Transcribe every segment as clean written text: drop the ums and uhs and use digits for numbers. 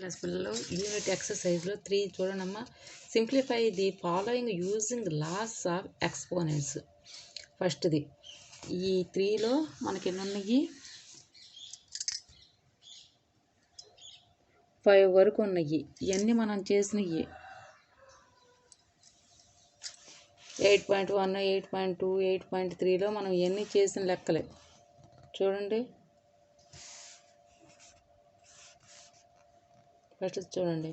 Class పిల్లలు unit ఎక్సర్సైజ్లో 3 చూడండమ్మా. Simplify the following using laws of exponents. ఫస్ట్ది ఈ 3లో మనకి ఎన్ని ఉన్నాయి? 5 వరకు ఉన్నాయి. ఇవన్నీ మనం చేసినవి 8.1 8.2 8.3లో మనం ఇవన్నీ చేసిన లెక్కలే. చూడండి, ఫస్ట్ చూడండి.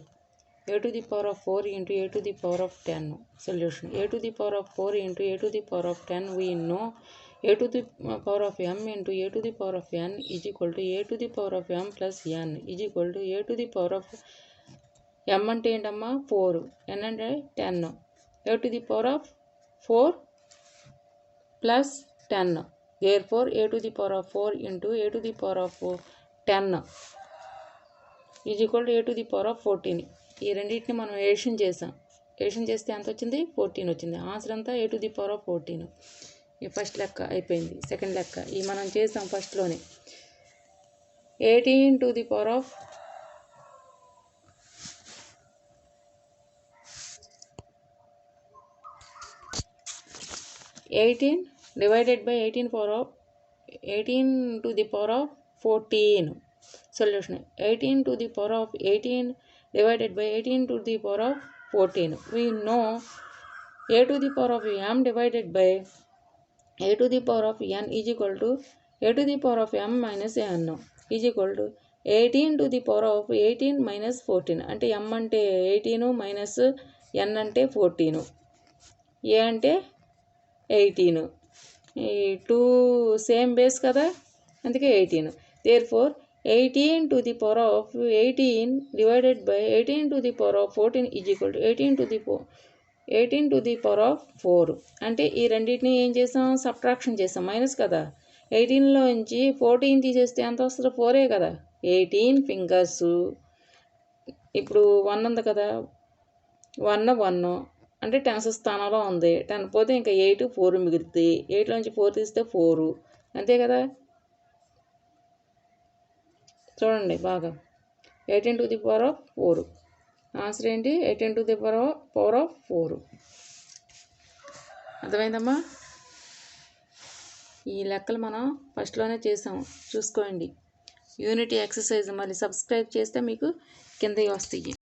a to the power of 4 into a to the power of 10 solution. a to the power of 4 into a to the power of 10 we know a to the power of m into a to the power of n is equal to a to the power of m plus n is equal to a to the power of m అంటే ఏంటమ్మా 4, n అంటే 10, a to the power of 4 plus 10. therefore a to the power of 4 into a to the power of 10 is equal to A to the power of 14. ఈ రెండింటిని మనం edition చేసాం. Edition చేస్తే ఎంత వచ్చింది? 14 వచ్చింది. ఆన్సర్ అంతా A to the power of 14. ఈ ఫస్ట్ లెక్క అయిపోయింది. సెకండ్ లెక్క ఈ మనం చేసాం ఫస్ట్లోనే. 18 to the power of 18 divided by 18 to the power of 14. Solution 18 to the power of 18 divided by 18 to the power of 14. We know a to the power of m divided by a to the power of n is equal to a to the power of m minus n is equal to 18 to the power of 18 minus 14. అంటే m అంటే 18 minus n అంటే 14, a అంటే 18. ఈ 2 same base కదా, అందుకే 18. therefore 18 to the power of 18 divided by 18 to the power of 14 is equal to 18 to the power of 4. అంటే ఈ రెండింటిని ఏం చేసాం? సబ్ట్రాక్షన్ చేసాం, మైనస్ కదా. 18లో నుంచి 14 తీసేస్తే ఎంత వస్తుంది? 4 కదా. 18 ఫింగర్స్. ఇప్పుడు 1 ఉంది కదా, 1 అంటే టెన్స్ స్థానంలో ఉంది. 10 పోతే ఇంకా 8 4 మిగులుతుంది. 8లోంచి 4 తీస్తే 4, అంతే కదా. చూడండి బాగా. 18 to the power of 4 answer ఏంటి? 18 టు ది పవర్ ఆఫ్ 4. అర్థమైందమ్మా? ఈ లెక్కలు మనం ఫస్ట్లోనే చేసాం, చూసుకోండి. యూనిటీ ఎక్సర్సైజ్ మళ్ళీ సబ్స్క్రైబ్ చేస్తే మీకు కింద వస్తాయి.